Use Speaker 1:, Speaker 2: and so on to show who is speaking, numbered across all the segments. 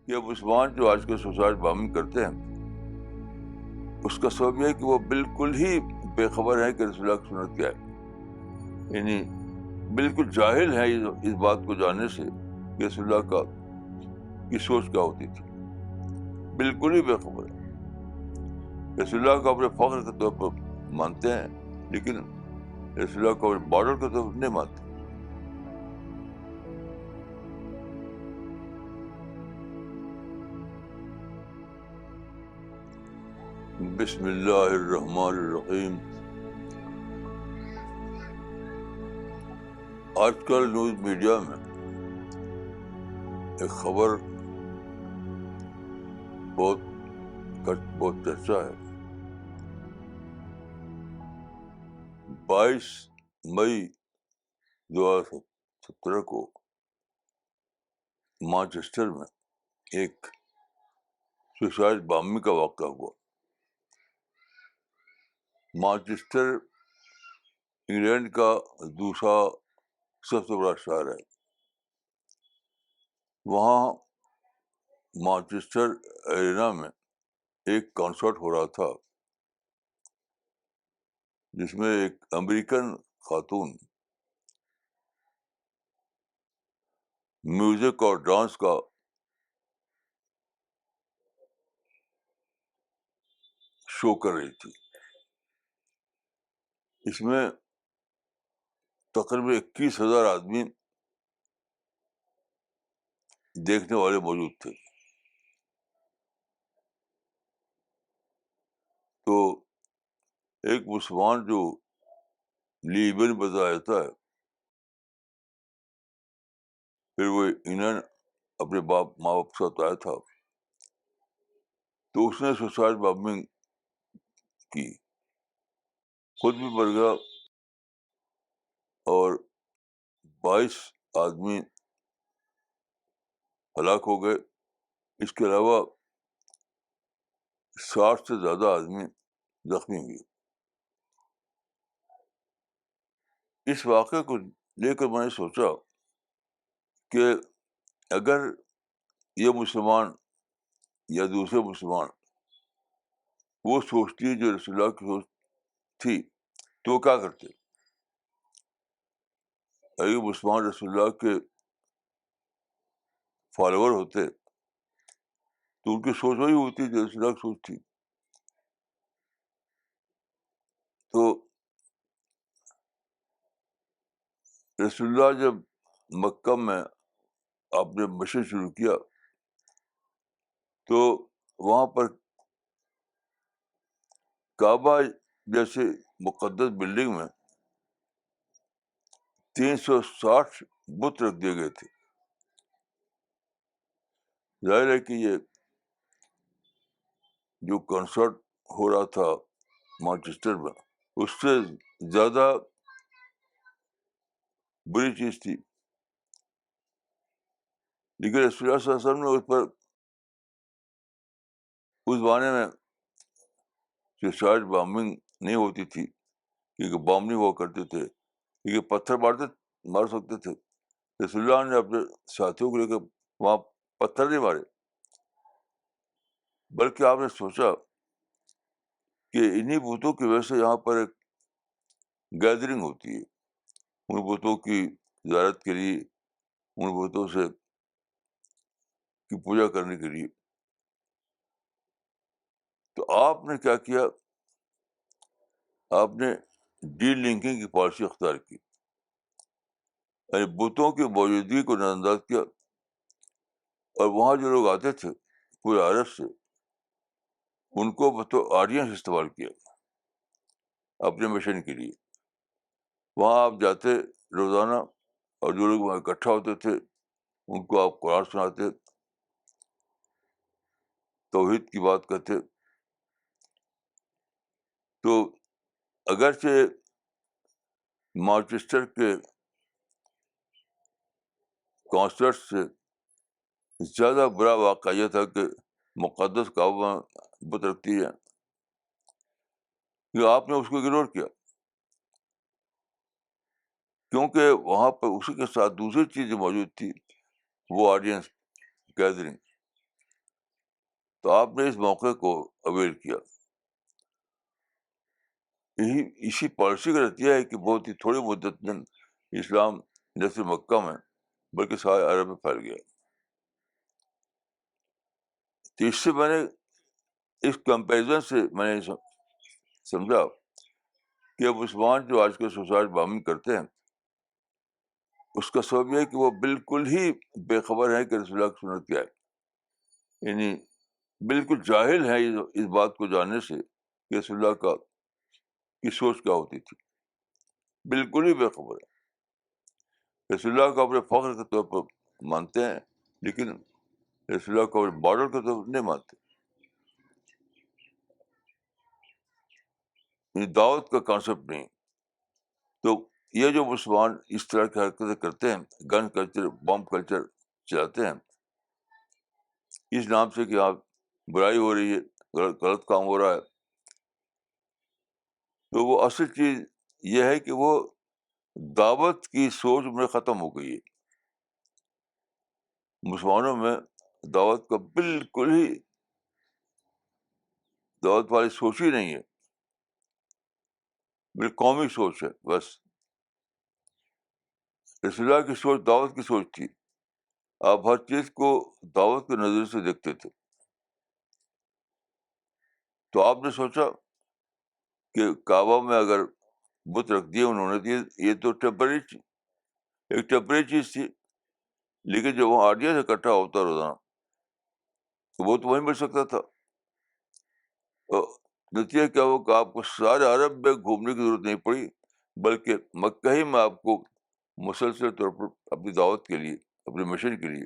Speaker 1: یہ مسلمان جو آج کل سوسائڈ بامنگ کرتے ہیں اس کا سبب یہ ہے کہ وہ بالکل ہی بے خبر ہے کہ رسول اللہ کی سنت کیا ہے، یعنی بالکل جاہل ہے اس بات کو جاننے سے کہ رسول اللہ کا کی سوچ کیا ہوتی تھی، بالکل ہی بے خبر ہے. رسول اللہ کو اپنے فخر کے طور پر مانتے ہیں لیکن رسول اللہ کو اپنے ماڈل کے طور پر نہیں مانتے. بسم اللہ الرحمن الرحیم. آج کل نیوز میڈیا میں ایک خبر بہت چرچا ہے. 22 مئی 2017 کو مانچسٹر میں ایک سوسائڈ بامبنگ کا واقعہ ہوا. مانچسٹر انگلینڈ کا دوسرا سب سے بڑا شہر ہے. وہاں مانچسٹر ایرینا میں ایک کانسرٹ ہو رہا تھا جس میں ایک امریکن خاتون میوزک اور ڈانس کا شو کر رہی تھی. اس میں تقریباً 21,000 آدمی دیکھنے والے موجود تھے. تو ایک مسلمان جو لیبن بتاتا ہے، پھر وہ انگلینڈ اپنے ماں باپ کے ساتھ آیا تھا، تو اس نے سوسائڈ بامبنگ کی، خود بھی مر گیا اور 22 آدمی ہلاک ہو گئے. اس کے علاوہ 60 سے زیادہ آدمی زخمی ہوئے. اس واقعے کو لے کر میں نے سوچا کہ اگر یہ مسلمان یا دوسرے مسلمان وہ سوچتی جو رسول اللہ کی سوچ تھی تو وہ کیا کرتے. اگر یہ مسلمان رسول اللہ کے فالوور ہوتے تو ان کی سوچ وہی ہوتی جو رسول اللہ کی سوچ تھی. تو رسول اللہ جب مکہ میں آپ نے مشن شروع کیا تو وہاں پر کعبہ جیسے مقدس بلڈنگ میں 360 بت رکھ دیے گئے تھے. ظاہر ہے کہ یہ جو کنسرٹ ہو رہا تھا مانچسٹر میں اس سے زیادہ بری چیز تھی. لیکن رسول اللہ صلی اللہ علیہ وسلم نے اس پر اس زمانے میں سوسائڈ بامبنگ نہیں ہوتی تھی کیونکہ بام نہیں ہوا کرتے تھے، کیونکہ پتھر مار سکتے تھے. رسول اللہ نے اپنے ساتھیوں کو لے کے وہاں پتھر نہیں مارے، بلکہ آپ نے سوچا کہ انہی بتوں کی وجہ سے یہاں پر ایک گیدرنگ ہوتی ہے ان بتوں کی زیارت کے لیے، ان بتوں سے کی پوجا کرنے کے لیے. تو آپ نے کیا کیا، آپ نے ڈی لنکنگ کی پالیسی اختیار کی، یعنی بتوں کی موجودگی کو نظر انداز کیا اور وہاں جو لوگ آتے تھے پورے عرب سے ان کو بطور آڈینس استعمال کیا اپنے مشن کے لیے. وہاں آپ جاتے روزانہ اور جو لوگ وہاں اکٹھا ہوتے تھے ان کو آپ قرآن سناتے، توحید کی بات کرتے. تو اگرچہ مانچسٹر کے کانسرٹ سے زیادہ برا واقعہ یہ تھا کہ مقدس کعبہ بت رکھتی ہے کہ آپ نے اس کو اگنور کیا، کیونکہ وہاں پہ اسی کے ساتھ دوسری چیز جو موجود تھی وہ آڈینس گیدرنگ. تو آپ نے اس موقع کو اویل کیا. اسی پالیسی کا نتیجہ ہے کہ بہت ہی تھوڑی مدت میں اسلام نہ صرف مکہ میں بلکہ سارے عرب میں پھیل گیا. تو اس سے میں نے اس کمپیریزن سے میں نے سمجھا کہ مسلمان جو آج کل سوسائٹی بامنگ کرتے ہیں اس کا سبب یہ ہے کہ وہ بالکل ہی بے خبر ہے کہ رسول اللہ کی سنت کیا ہے. یعنی بالکل جاہل ہے اس بات کو جاننے سے کہ رسول اللہ کی سوچ کیا ہوتی تھی. بالکل ہی بے خبر ہے. رسول اللہ کو اپنے فخر کے طور پر مانتے ہیں لیکن رسول اللہ کو اپنے ماڈل کے طور پر نہیں مانتے. دعوت کا کانسیپٹ نہیں. تو یہ جو مسلمان اس طرح کی حرکتیں کرتے ہیں, گن کلچر, بم کلچر چلاتے ہیں اس نام سے کہ آپ برائی ہو رہی ہے, غلط کام ہو رہا ہے, تو وہ اصل چیز یہ ہے کہ وہ دعوت کی سوچ میں ختم ہو گئی ہے. مسلمانوں میں دعوت کا بالکل ہی دعوت والی سوچ ہی نہیں ہے, بالکل قومی سوچ ہے بس. رسول اللہ کی سوچ دعوت کی سوچ تھی. آپ ہر چیز کو دعوت کے نظر سے دیکھتے تھے. تو آپ نے سوچا کہ کعبہ میں اگر بت رکھ دیے انہوں نے یہ تو ایک ٹیمپرری چیز تھی, لیکن جب وہاں آڈینس اکٹھا ہوتا روزانہ تو وہ تو وہیں مل سکتا تھا. تو نتیجہ کیا ہو کہ آپ کو سارے عرب میں گھومنے کی ضرورت نہیں پڑی بلکہ مکہ ہی میں آپ کو مسلسل طور پر اپنی دعوت کے لیے, اپنے مشن کے لیے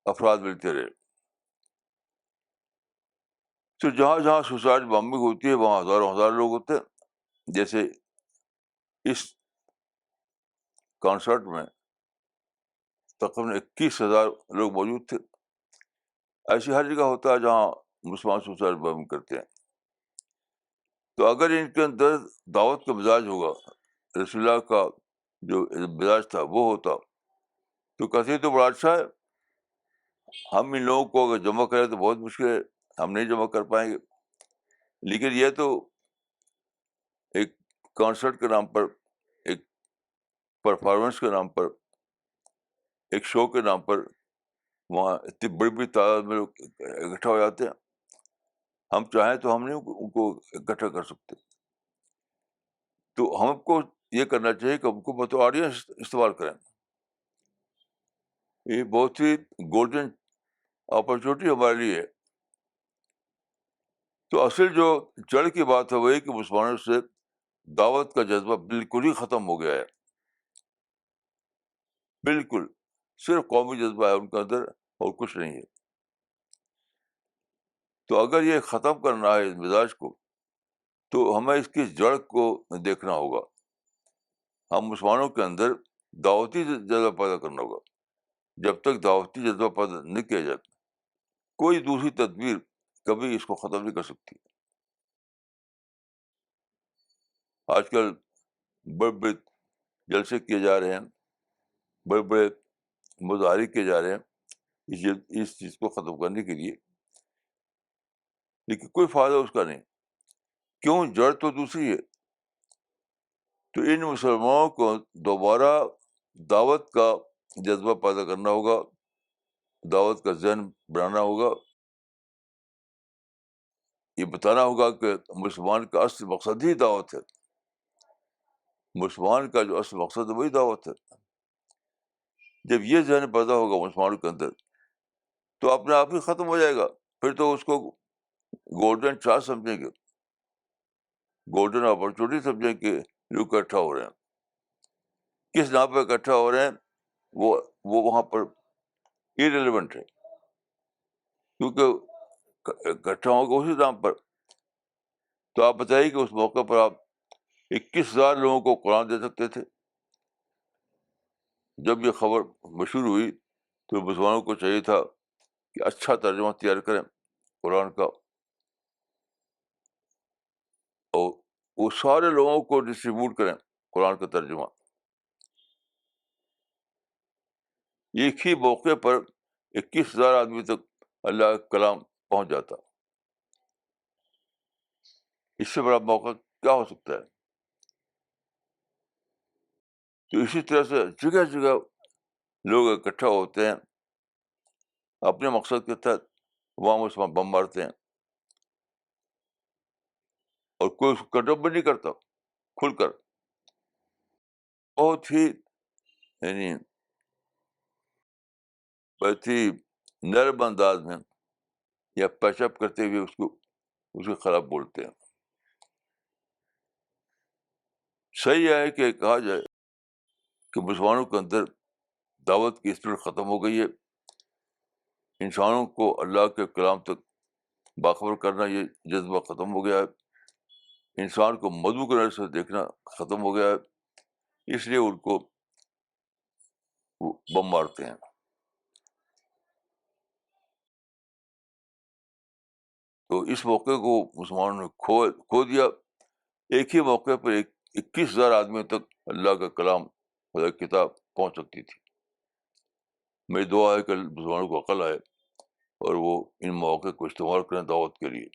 Speaker 1: افراد ملتے رہے. تو جہاں جہاں سوسائٹی بامبنگ ہوتی ہے وہاں ہزاروں ہزار لوگ ہوتے ہیں. جیسے اس کانسرٹ میں تقریباً 21,000 لوگ موجود تھے. ایسی ہر جگہ ہوتا ہے جہاں مسلمان سوسائٹی بامبنگ کرتے ہیں. تو اگر ان کے اندر دعوت کا مزاج ہوگا, رسول اللہ کا جو مزاج تھا وہ ہوتا, تو کہتے تو بڑا اچھا ہے, ہم ان لوگوں کو اگر جمع کریں تو بہت مشکل ہے, ہم نہیں جمع کر پائیں گے. لیکن یہ تو ایک کانسرٹ کے نام پر, ایک پرفارمنس کے نام پر, ایک شو کے نام پر وہاں اتنی بڑی بڑی تعداد میں لوگ اکٹھا ہو جاتے ہیں. ہم چاہیں تو ہم نہیں ان کو اکٹھا کر سکتے. تو ہم کو یہ کرنا چاہیے کہ ہم کو بطور آڈینس استعمال کریں. یہ بہت ہی گولڈن اپرچونیٹی ہمارے لیے ہے. تو اصل جو جڑ کی بات ہے وہی کہ مسلمانوں سے دعوت کا جذبہ بالکل ہی ختم ہو گیا ہے. بالکل صرف قومی جذبہ ہے ان کے اندر اور کچھ نہیں ہے. تو اگر یہ ختم کرنا ہے اس مزاج کو تو ہمیں اس کی جڑ کو دیکھنا ہوگا. ہم مسلمانوں کے اندر دعوتی جذبہ پیدا کرنا ہوگا. جب تک دعوتی جذبہ پیدا نہیں کیا جاتا کوئی دوسری تدبیر کبھی اس کو ختم نہیں کر سکتی. آج کل بڑے بڑے جلسے کیے جا رہے ہیں, بڑے بڑے مظاہرے کیے جا رہے ہیں اس چیز کو ختم کرنے کے لیے, لیکن کوئی فائدہ اس کا نہیں. کیوں؟ جڑ تو دوسری ہے. تو ان مسلمانوں کو دوبارہ دعوت کا جذبہ پیدا کرنا ہوگا, دعوت کا ذہن بنانا ہوگا. یہ بتانا ہوگا کہ مسلمان کا اصل مقصد ہی دعوت ہے. مسلمان کا جو اصل مقصد ہے وہی دعوت ہے. جب یہ ذہن پیدا ہوگا مسلمانوں کے اندر تو اپنے آپ ہی ختم ہو جائے گا. پھر تو اس کو گولڈن چانس سمجھیں گے, گولڈن اپرچونیٹی سمجھیں کہ لوگ اکٹھا ہو رہے ہیں. کس نام پہ اکٹھا ہو رہے ہیں وہ وہاں پر irrelevant ہے, کیونکہ اکٹھا ہوگا اسی نام پر. تو آپ بتائیے کہ اس موقع پر آپ 21,000 لوگوں کو قرآن دے سکتے تھے. جب یہ خبر مشہور ہوئی تو مسلمانوں کو چاہیے تھا کہ اچھا ترجمہ تیار کریں قرآن کا, اور وہ سارے لوگوں کو ڈسٹریبیوٹ کریں قرآن کا ترجمہ. ایک ہی موقع پر 21,000 آدمی تک اللہ کا کلام پہنچ جاتا. اس سے بڑا موقع کیا ہو سکتا ہے؟ تو اسی طرح سے جگہ جگہ لوگ اکٹھا ہوتے ہیں اپنے مقصد کے تحت، وہاں اس میں بم مارتے ہیں اور کوئی اس کو کنڈم بھی نہیں کرتا کھل کر. بہت ہی یعنی بہت ہی نرم انداز میں یا پیش اپ کرتے ہوئے اس کے خلاف بولتے ہیں. صحیح ہے کہ کہا جائے کہ مسلمانوں کے اندر دعوت کی اسپرٹ ختم ہو گئی ہے. انسانوں کو اللہ کے کلام تک باخبر کرنا یہ جذبہ ختم ہو گیا ہے. انسان کو مدعو کی نظر سے دیکھنا ختم ہو گیا ہے. اس لیے ان کو وہ بم مارتے ہیں. تو اس موقع کو مسلمانوں نے کھو دیا. ایک ہی موقع پر 21,000 آدمیوں تک اللہ کا کلام، خدا کی کتاب پہنچ سکتی تھی. میری دعا ہے کہ مسلمانوں کو عقل آئے اور وہ ان مواقع کو استعمال کریں دعوت کے لیے.